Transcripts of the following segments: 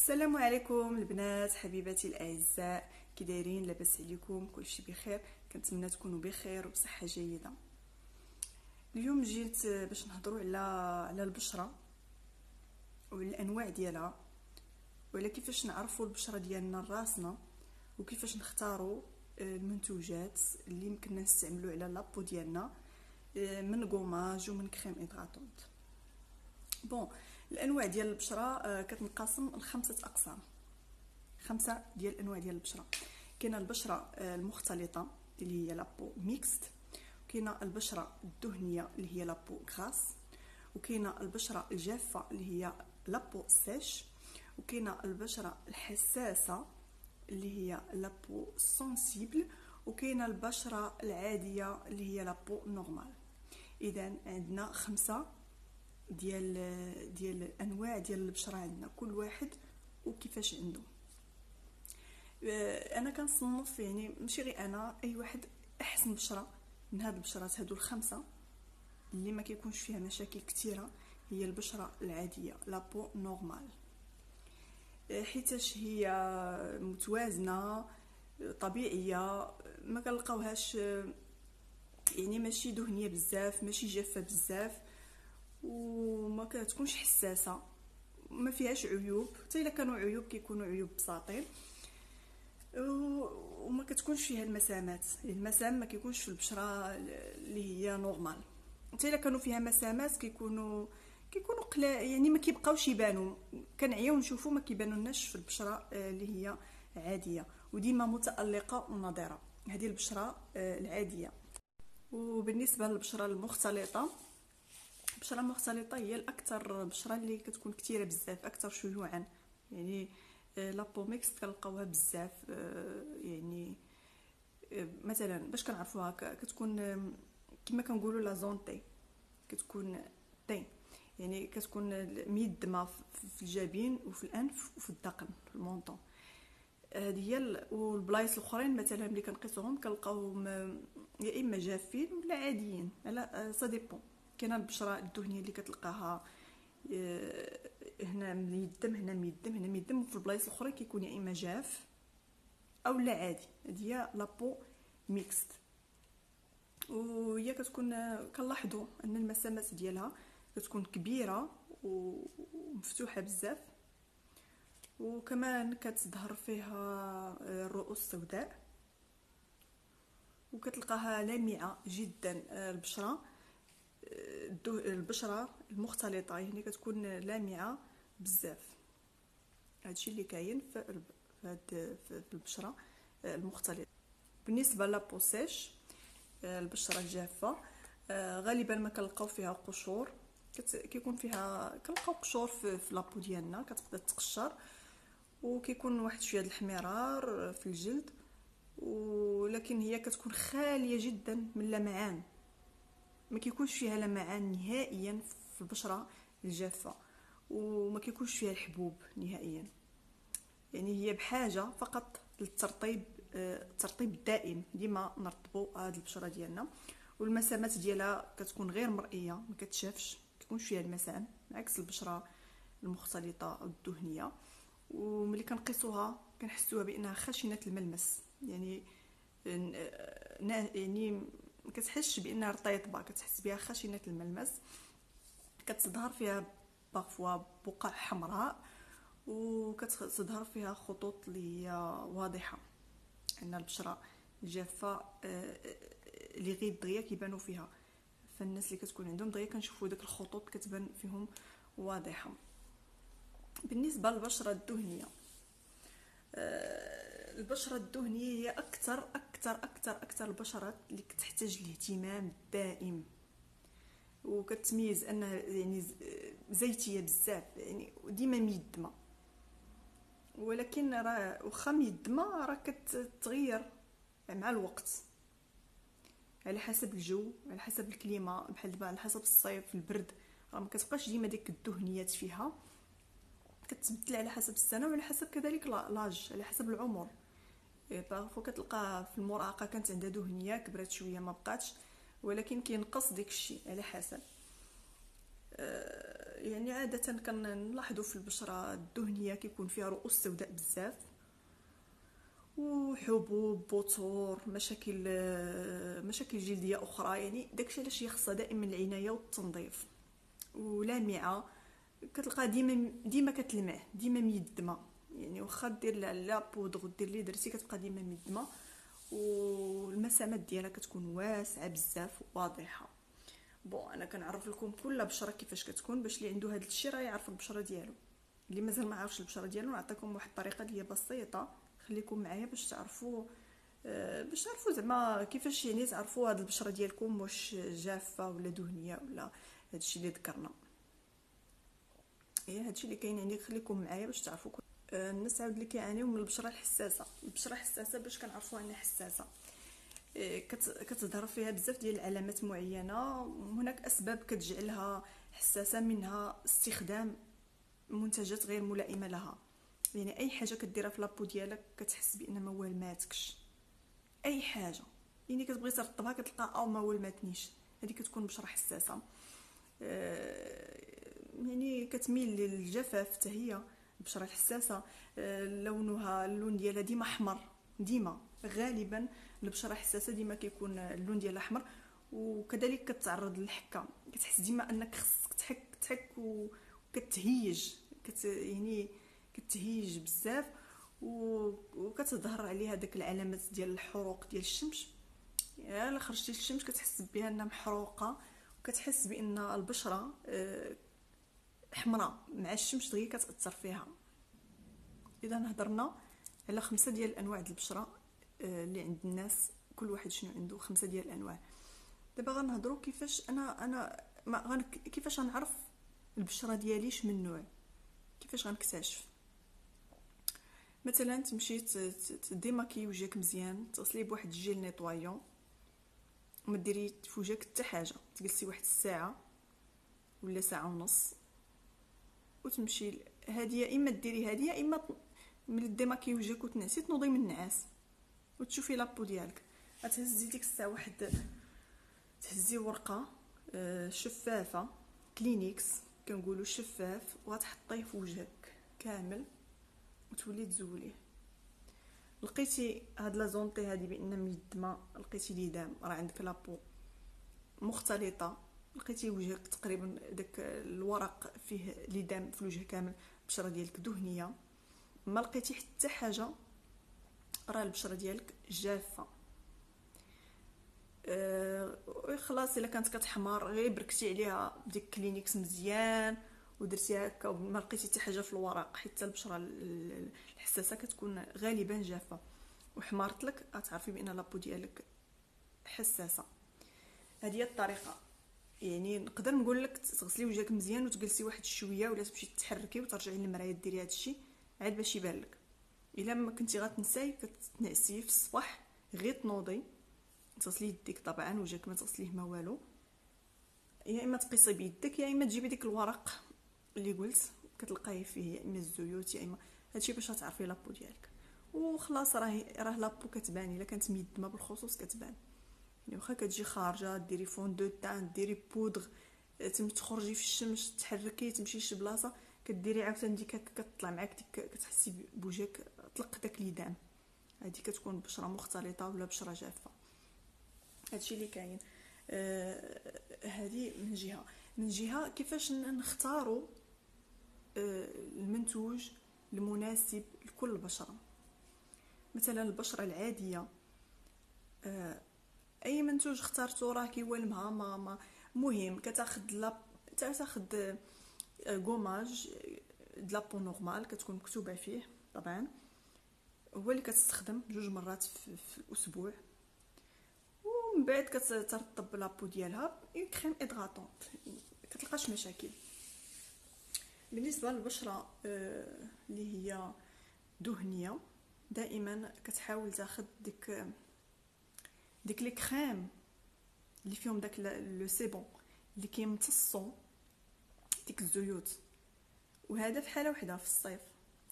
السلام عليكم البنات حبيباتي الاعزاء، كي دايرين؟ لاباس عليكم؟ كلشي بخير؟ كنتمنى تكونوا بخير وبصحه جيده. اليوم جيت باش نهضروا على البشره وعلى الانواع ديالها، وعلى كيفاش نعرفوا البشره ديالنا راسنا، وكيفاش نختاروا المنتوجات اللي يمكننا نستعملوا على لابو ديالنا من غوماج ومن كريم هيدراتونت. بون، الانواع ديال البشره كتنقسم لخمسه اقسام، خمسه ديال الانواع ديال البشره. كاينه البشره المختلطه اللي هي لابو ميكست، وكاينه البشره الدهنيه اللي هي لابو غراس، وكاينه البشره الجافه اللي هي لابو سيش، وكاينه البشره الحساسه اللي هي لابو سونسيبل، وكاينه البشره العاديه اللي هي لابو نورمال. اذا عندنا خمسه ديال الانواع ديال البشره، عندنا كل واحد وكيفاش عنده. انا كنصنف، يعني ماشي غير انا، اي واحد احسن بشره من هاد البشرات هادو الخمسه اللي ما كيكونش فيها مشاكل كثيره هي البشره العاديه لابو نورمال، حيتاش هي متوازنه طبيعيه، ما كنلقاوهاش يعني ماشي دهنيه بزاف ماشي جافه بزاف، وما كتكونش حساسه، ما فيهاش عيوب، حتى الا كانوا عيوب كيكونوا عيوب بساطين، وما كتكونش فيها المسامات. المسام ما كيكونش في البشره اللي هي نورمال، حتى الا كانوا فيها مسامات كيكونوا يعني ما كيبقاوش يبانوا، كنعياو نشوفوا ما كيبانوا لناش في البشره اللي هي عاديه وديما متالقه ونضره. هذه البشره العاديه. وبالنسبه للبشره المختلطه، البشره المختلطه هي الاكثر بشره اللي كتكون كثيره بزاف، اكثر شيوعا. يعني لابو ميكس كنلقاوها بزاف، يعني مثلا باش كنعرفوها كتكون كما كنقولوا لا زون تي، كتكون تي، يعني كتكون ميدمه في الجبين وفي الانف وفي الذقن في المونطون. هذه هي. والبلايص الاخرين مثلا ملي كنقيسوهم كنلقاوهم يا اما جافين ولا عاديين، على سا ديبون. كاينه البشره الدهنيه اللي كتلقاها هنا ميدم هنا ميدم هنا ميدم، وفي البلايص الاخرى كيكون يا اما جاف او لا عادي. هذه هي لابو ميكست، وهي كتكون كنلاحظوا ان المسامات ديالها كتكون كبيره ومفتوحه بزاف، وكمان كتظهر فيها الرؤوس السوداء، وكتلقاها لامعه جدا. البشره المختلطه يعني كتكون لامعه بزاف. هادشي اللي كاين في البشره المختلطه. بالنسبه لابو سيش، البشره الجافه، غالبا ما كنلقاو فيها قشور، كيكون فيها كنلقاو قشور في لابو ديالنا، كتبدا تقشر وكيكون واحد شويه د الحمرار في الجلد، ولكن هي كتكون خاليه جدا من اللمعان، ما كيكونش فيها لمعان نهائيا في البشره الجافه، وما كيكونش فيها الحبوب نهائيا. يعني هي بحاجه فقط للترطيب، الترطيب الدائم، ديما نرطبوا هذه البشره ديالنا. والمسامات ديالها كتكون غير مرئيه، ما كتشافش، ما كيكونش فيها المسام، عكس البشره المختلطه الدهنيه. وملي كنقيسوها كنحسوها بانها خشنه الملمس، يعني ما كتحسش بانها رطيبه، كتحس بها خشنه الملمس. كتظهر فيها بارفوا بقع حمراء، وكتظهر فيها خطوط اللي هي واضحه. ان البشره الجافه اللي غير دغيا كيبانوا فيها، فالناس اللي كتكون عندهم دغيا كنشوفوا داك الخطوط كتبان فيهم واضحه. بالنسبه للبشره الدهنيه، البشره الدهنيه هي اكثر البشرات اللي كتحتاج الاهتمام الدائم، وكتميز انها يعني زيتيه بزاف، يعني ديما ميدمه. ولكن راه واخا ميدمه راه كتغير مع الوقت، على حسب الجو، على حسب الكليمه، بحال دابا على حسب الصيف البرد، راه ما كتبقاش ديما ديك الدهنيات فيها، كتبدل على حسب السنه وعلى حسب كذلك لاج، على حسب العمر. بارفو كتلقى في المراهقه كانت عندها دهنيه، كبرات شويه ما بقاتش، ولكن كينقص داك الشيء على حسب. يعني عاده كنلاحظوا في البشره الدهنيه كيكون فيها رؤوس سوداء بزاف، وحبوب، بثور، مشاكل جلديه اخرى. يعني داكشي علاش هي خصها دائما العنايه والتنظيف. ولامعه كتلقى ديما كتلمع، ديما ميدمه. يعني واخا دير لا بودغ دير لي درتي كتبقى ديما ميدمه، والمسامات ديالها كتكون واسعه بزاف واضحه. بون انا كنعرف لكم كل بشره كيفاش كتكون، باش اللي عنده هذا الشيء راه يعرف البشره ديالو. اللي مازال ما عارفش البشره ديالو نعطيكم واحد الطريقه اللي هي بسيطه، خليكم معايا باش تعرفوا زعما كيفاش يعني تعرفوا هاد البشره ديالكم واش جافه ولا دهنيه ولا هادشي اللي ذكرنا. هي هادشي اللي كاين. يعني خليكم معايا باش تعرفوا الناس عاود اللي كيعانيو من البشره الحساسه. البشره الحساسه باش كنعرفوا انها حساسه، كتظهر فيها بزاف ديال العلامات معينه، وهناك اسباب كتجعلها حساسه، منها استخدام منتجات غير ملائمه لها. يعني اي حاجه كديرها في لابو ديالك كتحس بان ما والماتكش، اي حاجه يعني كتبغي ترطبها كتلقى او ما والماتنيش، هذه كتكون بشره حساسه. يعني كتميل للجفاف حتى هي البشره الحساسه. اللون ديالها ديما احمر، ديما غالبا البشره الحساسه ديما كيكون اللون ديالها احمر. وكذلك كتعرض للحكه، كتحس ديما انك خصك تحك وكتهيج، يعني كتهيج بزاف، وكتظهر عليها داك العلامات ديال الحروق ديال الشمس. الا خرجتي للشمس كتحس بها انها محروقه، وكتحس بان البشره حمراء مع الشمس دغيا كتاثر فيها. اذا هضرنا على 5 ديال انواع البشره اللي عند الناس، كل واحد شنو عنده 5 ديال الانواع. دابا غنهضروا كيفاش كيفاش غنعرف البشره ديالي من نوع، كيفاش غنكتشف. مثلا تمشي ديماكي وجهك مزيان، تغسليه بواحد الجيل نيطوايون، وما ديري في وجهك حتى حاجه، تجلسي واحد الساعه ولا ساعه ونص، وتمشي هاديه. يا اما ديري هاديه، يا اما ملي ديماكي وجهك وتنعسي تنوضي من النعاس وتشوفي لابو ديالك. غتهزي ديك الساعه واحد، تهزي ورقه شفافه كلينيكس كنقولوا شفاف، وغتحطيه في وجهك كامل وتولي تزوليه. لقيتي هاد لا زونطي هادي بان ميدمه، لقيتي ليدام، راه عندك لابو مختلطه، لقيتي وجهك تقريبا داك الورق فيه ليدام في الوجه كامل، البشره ديالك دهنيه، ما لقيتي حتى حاجه، راه البشره ديالك جافه. خلاص الا كانت كتحمر غير بركتي عليها بديك كلينيكس مزيان ودرتيها هكا وما لقيتي حتى حاجه في الورق، حتى البشره الحساسه كتكون غالبا جافه وحمارت لك، غتعرفي بان لابو ديالك حساسه. هذه هي الطريقه. يعني نقدر نقول لك تغسلي وجهك مزيان وتجلسي واحد شويه، ولا تمشي تحركي وترجعي للمرايه ديري هذا الشيء عاد باش يبان لك. الا ما كنتي غتنساي كتنعسي في الصباح غير تنوضي تغسلي يديك، طبعا وجهك ما تغسليه ما والو، يا اما تقيسي بيدك يا اما تجيبي ديك الورق اللي قلت كتلقاي فيه يا اما الزيوت يا اما هادشي باش تعرفي لابو ديالك. وخلاص راه لابو كتبان، الا كانت ميدمه بالخصوص كتبان. يعني واخا كتجي خارجه ديري فون دو تان، ديري بودغ، تخرجي في الشمس تحركي تمشي لشي بلاصه كديري عاوتاني ديك كتطلع معاك ديك، كتحسي بوجهك طلق داك ليدام، هذه كتكون بشره مختلطه ولا بشره جافه. هادشي اللي كاين. هذه من جهه كيفاش نختاروا المنتوج المناسب لكل بشره. مثلا البشره العاديه اي منتوج اخترتو راه كيولمها ما مهم. كتاخذ غوماج د لابو نورمال كتكون مكتوبه فيه طبعا، هو اللي كتستخدم 2 مرات في الاسبوع، ومن بعد كترطب لابو ديالها كريم ادغاطونط كتلقاش مشاكل. بالنسبه للبشره اللي هي دهنيه دائما كتحاول تاخذ ديك لي كريم اللي فيهم داك لو سيبون اللي كيمتصوا ديك الزيوت، وهذا في حاله وحده في الصيف،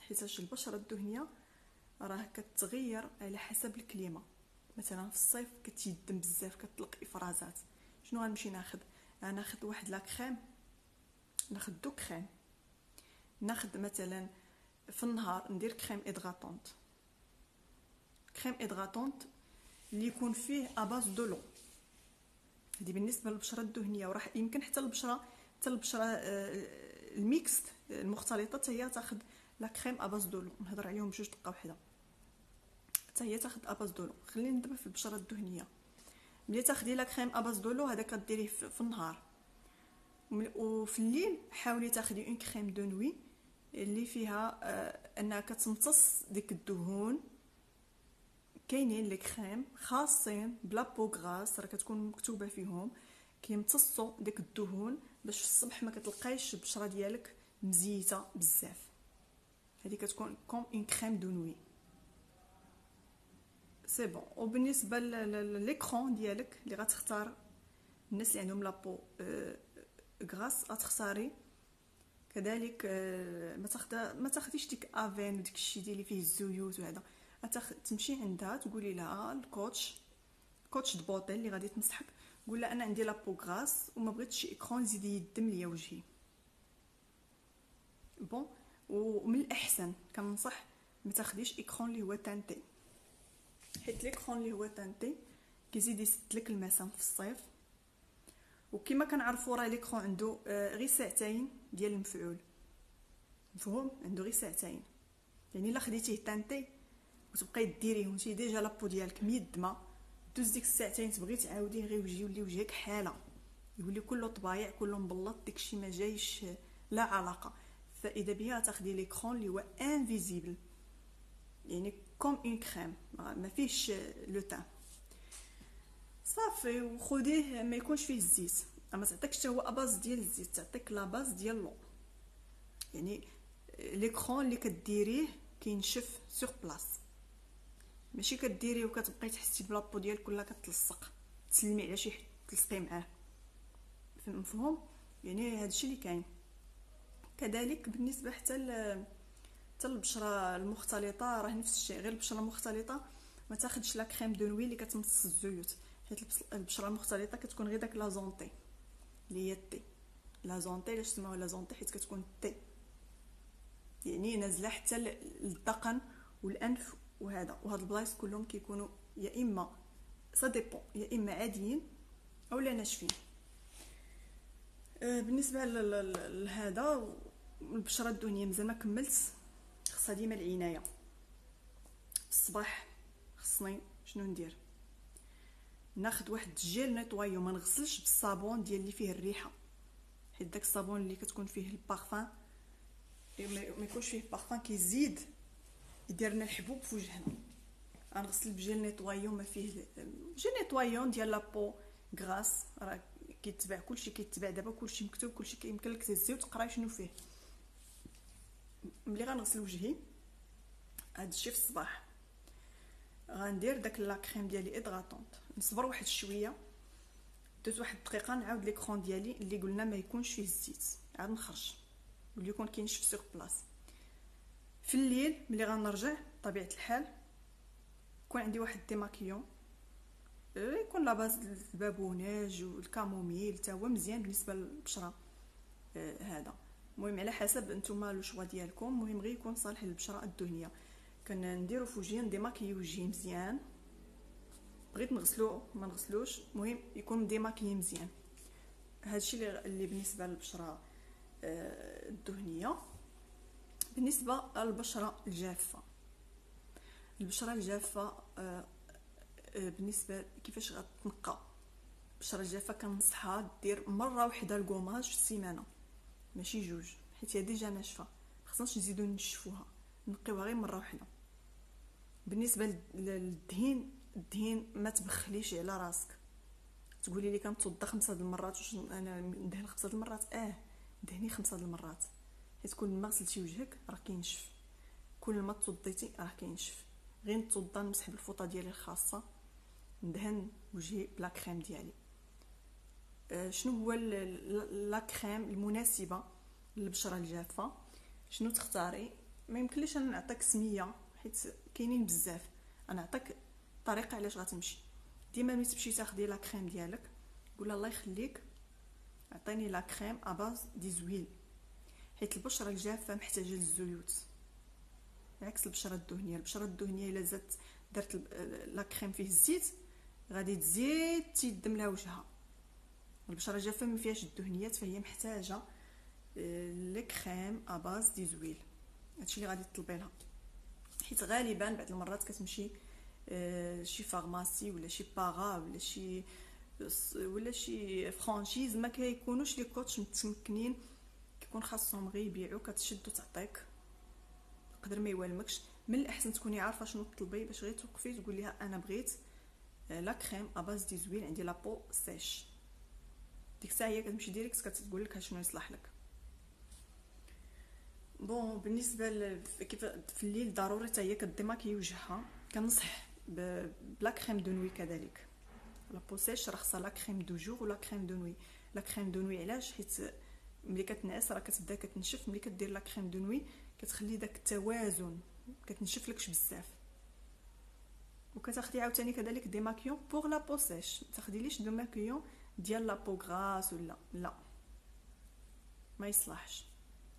حيت البشره الدهنيه راه كتغير على حسب الكليمه. مثلا في الصيف كتيدم بزاف كتطلق افرازات، شنو غنمشي ناخذ؟ غناخذ واحد لا كريم ناخدو كريم، ناخد مثلا في النهار ندير كريم ادغاطونط، كريم ادغاطونط اللي يكون فيه اباز دو لو. هذه بالنسبه للبشره الدهنيه، وراح يمكن حتى البشره الميكس المختلطه حتى هي تاخذ لا كريم اباز دو لو. نهضر عليهم بجوج دقه وحده، حتى هي تاخذ اباز دو لو. خلينا ندابا في البشره الدهنيه. ملي تاخدي لا كريم اباز دو لو هذا كديريه في النهار، وفي الليل حاولي تاخدي اون كريم دو نوي اللي فيها انها كتمتص ديك الدهون. كاينين لي كريم خاصين بلا بو غراس راه كتكون مكتوبه فيهم كيمتصوا ديك الدهون باش في الصباح ما كتلقايش البشره ديالك مزيته بزاف. هذه كتكون كوم اون كريم دو نوي سي بون. وبالنسبه لليكرون ديالك اللي غتختار، الناس اللي عندهم لابو غراس غتختاري كذلك ما تاخديش ديك افين وديك الشيء اللي فيه الزيوت وهذا. تمشي عندها تقولي لها الكوتش دو بوتيل اللي غادي تنصحك، قول لها انا عندي لابو غراس وما بغيتش شي اكرون زيدي يدم ليا وجهي. بون، ومن الاحسن كننصح ما تاخديش اكرون اللي هو تانتي، حيت ليكرون اللي هو تانتي كيزيد يسد لك المسام في الصيف. وكما كنعرفوا راه ليكرون عنده غير ساعتين ديال المفعول، مفهوم؟ عنده غير ساعتين. يعني الا خديتيه تانتي وتبقاي ديريه وانت ديجا لابو ديالك ميدمه، دوز ديك الساعتين تبغي تعاوديه غير يولي وجهك حاله، يولي كله طبايع كله مبلط، داكشي ما جايش لا علاقه. فاذا بها تاخدي ليكرون اللي هو انفيزيبل، يعني كوم اون كريم ما فيهش لو تان صافي. وخديه ما يكونش فيه الزيت، اما تعطيكش حتى هو اباز ديال الزيت، تعطيك لا باز ديال لو. يعني ليكرون اللي كديريه كينشف سور بلاص، ماشي كديريه وكتبقاي تحسي بلابو ديالك كلها كتلصق تسلمي على شي حد تلصقي معاه، مفهوم؟ يعني هادشي اللي كاين. كذلك بالنسبه حتى البشره المختلطه راه نفس الشيء، غير البشره المختلطه ما تاخدش لا كريم دو نوي اللي كتمتص الزيوت، حيت البشره المختلطه كتكون غير داك لازونتي اللي هي التي. لازونتي علاش سموها لازونتي؟ حيت كتكون تي، يعني نازله حتى للذقن والانف وهذا. وهاد البلايص كلهم كيكونوا يا اما سا ديبون يا اما عاديين او لا ناشفين. بالنسبه لهذا البشره الدهنيه مازال ما كملت، خصها ديما العنايه. الصباح خصني شنو ندير؟ ناخذ واحد الجيل نيطوايو، ما نغسلش بالصابون ديال اللي فيه الريحه، حيت داك الصابون اللي كتكون فيه البارفان ما يكونش فيه بارفان كيزيد يدير لنا الحبوب في وجهنا. غنغسل بجيل نيطوايو ما فيه جيل نيطوايون ديال لابو غراس، راه كيتباع كلشي، كيتباع دابا كلشي مكتوب، كلشي كيمكن لك تهزيه وتقراي شنو فيه. ملي غنغسل وجهي هاد الشيء في الصباح غندير داك لا كريم ديالي ادغاطونط، نصبر واحد شويه، دوز واحد الدقيقه نعاود ليكرون ديالي اللي قلنا ما يكونش فيه الزيت، عاد نخرج واللي يكون كينشف سوغ بلاص. في الليل ملي غنرجع طبيعه الحال يكون عندي واحد ديماكيون يكون لا باز البابوناج والكاموميل، حتى هو مزيان بالنسبه للبشره. هذا المهم على حسب نتوما لو شوا ديالكم، المهم غير يكون صالح للبشره الدهنيه. كنديرو في وجهي نديماكي وجهي مزيان، بغيت نغسلو ما نغسلوش، المهم يكون ديماكي مزيان. هادشي اللي بالنسبه للبشره الدهنيه. بالنسبه للبشره الجافه، البشره الجافه بالنسبه كيفاش غتنقى البشره الجافه، كنصحها دير مره واحده الكوماج في السيمانه ماشي جوج، حيت هي ديجا ناشفه، خصناش نزيدو نشفوها، نقيوها غير مره واحده. بالنسبه للدهين، الدهين ما تبخليش على راسك. تقولي لي كنتوضا 5 المرات، واش انا ندهن 5 المرات؟ دهني 5 المرات، حيت كل ما غسلتي وجهك راه كينشف، كل ما توضيتي راه كينشف. غير نتوضا نمسح بالفوطه ديالي الخاصه، ندهن وجهي بلا كريم ديالي. شنو هو لا كريم المناسبه للبشره الجافه؟ شنو تختاري؟ ما يمكنليش انا نعطيك سميه حيت كاينين بزاف، انا نعطيك طريقه علاش غتمشي. ديما ملي تمشي تاخدي لا كريم ديالك قول الله يخليك عطيني لا كريم اباز دي زويل، حيت البشره الجافه محتاجه للزيوت عكس البشره الدهنيه. البشره الدهنيه الا زدت درت لا كريم فيه الزيت غادي تزيد تيدم لها وجهها. البشره الجافه ما فيهاش الدهنيات، فهي محتاجه لي كريم اباز دي زويل. هادشي اللي غادي تطلبي لها، حيت غالبا بعض المرات كتمشي شي فارماسي ولا شي باغا ولا شي فرانشيز ما كيكونوش لي كوتش متمكنين، كيكون خاصهم غير يبيعوا، كتشد وتعطيك قدر ما يوالمكش. من الاحسن تكوني عارفه شنو تطلبي باش غير توقفي تقول لها انا بغيت لا كريم اباز دي زويل، عندي لابو سيش. ديك الساعه هي كتمشي ديريكت كتقول لك شنو يصلح لك. بون بالنسبه كيف في الليل ضروري حتى هي كديماكي وجهها، كنصح بلا كريم دو نوي كذلك. لا بوسيش راه خصها لا كريم دو جور ولا كريم دو نوي. لا كريم دو نوي علاش؟ حيت ملي كتنعس راه كتبدا كتنشف، ملي كدير لا كريم دو نوي كتخلي داك التوازن، كتنشف لكش بزاف. وكتاخدي عاوتاني كذلك دي ماكيون بور لا بوسيش، ما تاخديليش دو ماكيون ديال لا بو غراس ولا لا، ما يصلحش،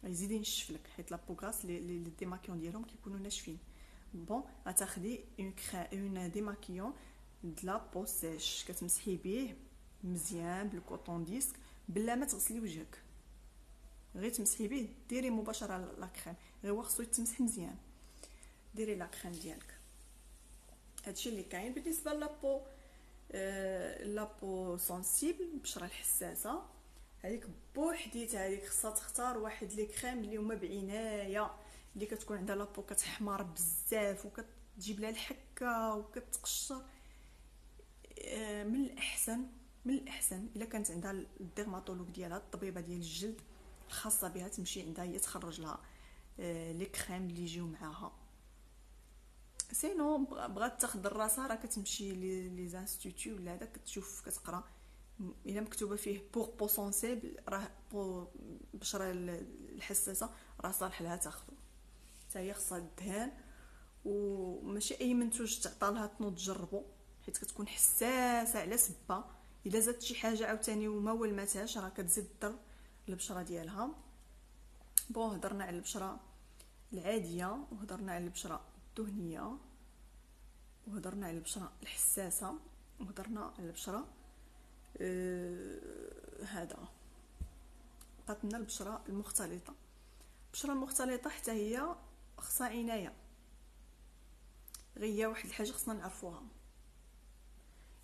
يزيد ينشف لك، حيت لا بو غراس لي ديماكيون ديالهم كيكونوا ناشفين. بون غتاخدي اون ديماكيون د لا بو سيش، كتمسحي به مزيان بالكوطون ديسك بلا ما تغسلي وجهك، غير تمسحي به، ديري مباشره لا كريم، غير هو خصو يتمسح مزيان. ديري لا كريم ديالك. هادشي اللي كاين بالنسبه لابو. لابو سونسيبل، البشره الحساسه، هذيك بوحديتها هذيك خصها تختار واحد لي كريم اللي هما بعنايه، اللي كتكون عندها لابو كتحمر بزاف وكتجيب لها الحكه وكتقشر. من الاحسن الا كانت عندها الديرماتولوج ديالها، الطبيبه ديال الجلد الخاصه بها، تمشي عندها هي تخرج لها لي كريم اللي يجيو معاها. سينو بغات تاخذ راسها راه كتمشي لي زانستيتو ولا هذا، كتشوف كتقرا الا مكتوبه فيه بور بو سونسيبل راه بو البشره الحساسه راه صالح لها تاخذو. حتى هي خصها الدهان، وماشي اي منتوج تعطى لها تنوض تجربو، حيت كتكون حساسه على سبه. الا زادت شي حاجه عاوتاني وما ولماتهاش راه كتزيد الضر البشره ديالها. بون هضرنا على البشره العاديه، وهضرنا على البشره الدهنيه، وهضرنا على البشره الحساسه، وهضرنا على البشره هذا بقات لنا البشره المختلطه. البشره المختلطه حتى هي خصها عنايه، غير هي واحد الحاجه خصنا نعرفوها.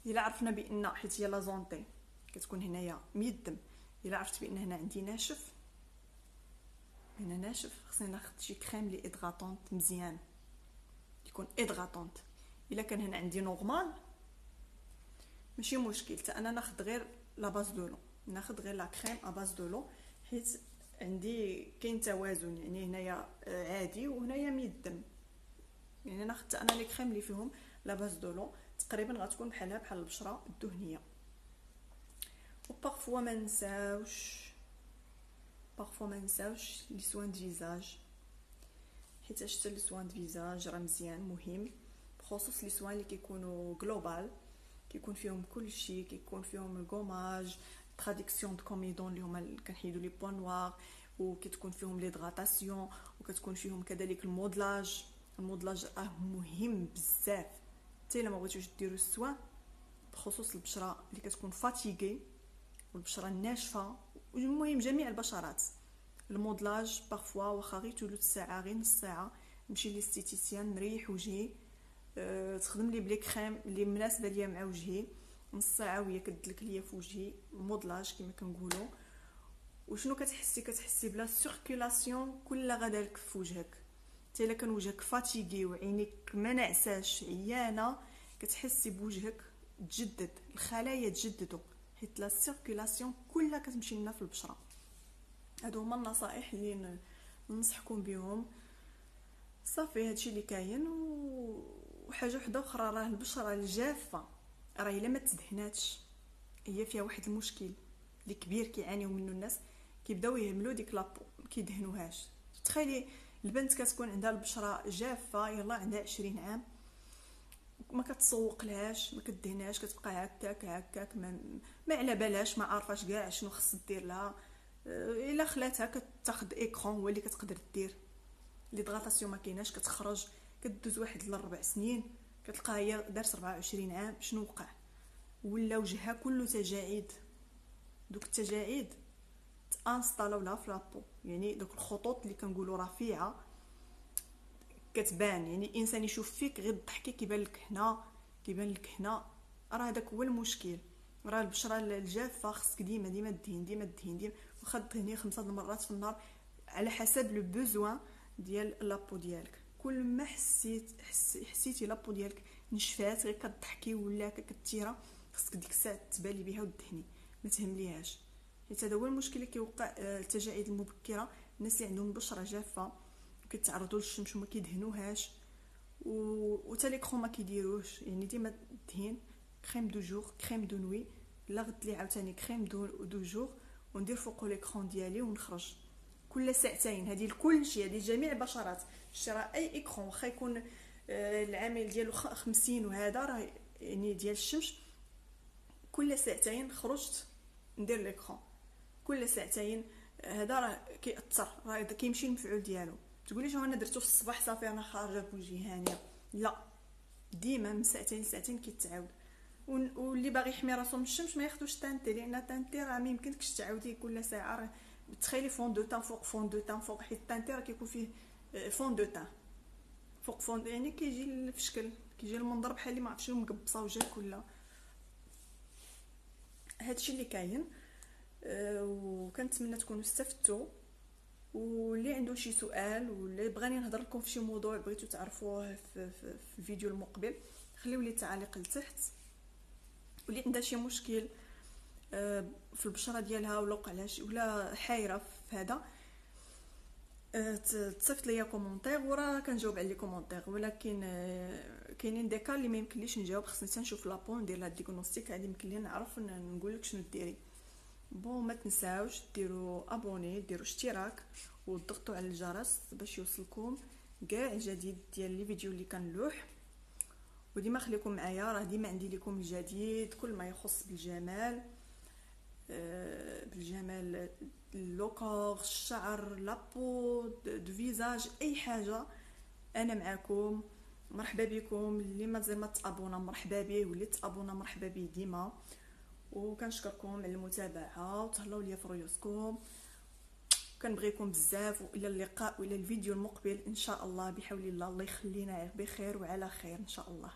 الا عرفنا بان حيت هي لا زونتي كتكون هنايا ميدم، الا عرفت بان هنا عندي ناشف، هنا ناشف، خصني ناخذ شي كريم لي ادغاطونط مزيان، يكون ادغاطونط. الا كان هنا عندي نورمال ماشي مشكل، حتى انا ناخذ غير لا باز دو لو، ناخذ غير لا كريم ا باز دو لو، حيت عندي كاين توازن، يعني هنايا عادي وهنايا ميدم. يعني ناخذ انا لي كريم اللي فيهم لا باز دو لو تقريبا غتكون بحال البشره الدهنيه. وبارفوا ما نساوش لي سوان دو فيزاج، حيت حتى لي سوان دو فيزاج راه مزيان مهم، بخصوص لي سوان اللي كيكونوا جلوبال، كيكون فيهم كل شيء، كيكون فيهم الغوماج، تراديكسيون دو كوميدون اللي هما كنحيدو لي بوين نوار، وكتكون فيهم ليدغاتاسيون، وكتكون فيهم كذلك المودلاج. المودلاج مهم بزاف، حتى الا ما بغيتوش ديروا السوان، بخصوص البشره اللي كتكون فاتيغي والبشره الناشفه، المهم جميع البشرات. المودلاج بارفوا واخا غير ثلث ساعه غير نص ساعه نمشي للاستيتيسيان نريح وجهي، تخدم لي بلي كريم اللي مناسبه ليا مع وجهي، نص ساعه وهي كدلك ليا في وجهي مودلاج كما كنقولوا. وشنو كتحسي بلا سيركولاسيون كل غدا لك في وجهك، حتى الا كان وجهك فاتيغي وعينيك ما نعساش عيانه كتحسي بوجهك تجدد، الخلايا تجددوا، حيت لا سيركولاسيون كلها كتمشي لنا في البشره. هادو هما النصائح اللي ننصحكم بهم. صافي هادشي اللي كاين. وحاجه وحده اخرى، راه البشره الجافه راه الا ما تدهناتش هي فيها واحد المشكل اللي كبير كيعانيو منه الناس، كيبداو يهملوا ديك لابو كيدهنوهاش. تخيلي البنت كتكون عندها البشره جافه، يلا عندها 20 عام، ما كتسوق لهاش، ما كدهنهاش، كتبقى هكاك هكاك، ما على بالهاش، ما عارفاش كاع شنو خص دير لها. الا خلاتها كتاخد ايكرون هو اللي كتقدر دير لي دغاطاسيون، ما كايناش، كتخرج كدوز واحد ل4 سنين كتلقاها هي دارت 24 عام. شنو وقع؟ ولا وجهها كله تجاعيد. دوك التجاعيد تانستالاو لها في لابو، يعني دوك الخطوط اللي كنقولوا رفيعه كتبان، يعني الانسان يشوف فيك غير الضحكه كيبان لك هنا، كيبان لك هنا. راه هذاك هو المشكل. راه البشره الجافه خصك ديما ديما دهين، ديما دهين، ديما واخا دهني 5 المرات في النهار على حسب لو بوزوان ديال لابو ديالك. كل ما حسيتي لابو ديالك نشفات غير كضحكي ولا كتيره، خصك ديك الساعه تبالي بها ودهني، ما تهمليهاش. حيت هذا هو المشكل اللي كيوقع. التجاعيد المبكره، الناس اللي عندهم بشره جافه كيتعرضوا للشمس وما كيدهنوهاش، وتا ليكرون ما كيديروش. يعني ديما دهين كريم دو جور، كريم دو نوي، لا غد لي عاوتاني كريم دو جور، وندير فوقو ليكرون ديالي ونخرج كل ساعتين. هذه لكل شيء، هذه جميع البشرات. شتي راه اي ايكرون واخا يكون العامل ديالو 50 وهذا راه يعني ديال الشمس، كل ساعتين خرجت ندير ليكرون كل ساعتين. هذا راه كيأثر، راه كيمشي المفعول ديالو. تقوليش انا درتو في الصباح صافي انا خارجه بوجهي هانيه، لا، ديما من ساعتين لساعتين كيتعاود. واللي باغي يحمي راسو من الشمس ما ياخذوش تانتي، لان تانتي راه ما يمكنكش تعاوديه كل ساعه. راه تخيلي فون دو تان فوق فون دو تان فوق، حيت التانتي راه كيكون فيه فون دو تان فوق فون، يعني كيجي في شكل، كيجي المنظر بحال اللي ما عرفتش مقبصه وجهك ولا. هادشي اللي كاين. وكنتمنى تكونوا استفدتوا. واللي عنده شي سؤال ولا بغاني نهضر لكم في شي موضوع بغيتو تعرفوه في الفيديو المقبل، خليو لي التعليق لتحت. واللي عندها شي مشكل في البشره ديالها ولا وقع شي ولا حايره في هذا، تصيفط ليا كومونتير وراه كنجاوب على لي كومونتير. ولكن كاينين ديكا اللي ما يمكنليش نجاوب، خصني تنشوف لابو ندير لها ديغنوستيك، هذه يمكن لي نعرف نقول لك شنو ديري. بون، ما تنساوش ديروا ابوني، ديروا اشتراك وتضغطوا على الجرس باش يوصلكم كاع الجديد ديال لي فيديو اللي كنلوح. وديما خليكم معايا، راه ديما عندي لكم الجديد كل ما يخص بالجمال، بالجمال اللوكور، الشعر، لابو دو فيزاج، اي حاجه انا معاكم. مرحبا بكم. اللي مازال ما تابونا مرحبا به، واللي تابونا مرحبا به ديما. وكنشكركم على المتابعه، وتهلاو ليا في ريوسكم. كنبغيكم بزاف، والى اللقاء والى الفيديو المقبل ان شاء الله بحول الله. الله يخلينا بخير وعلى خير ان شاء الله.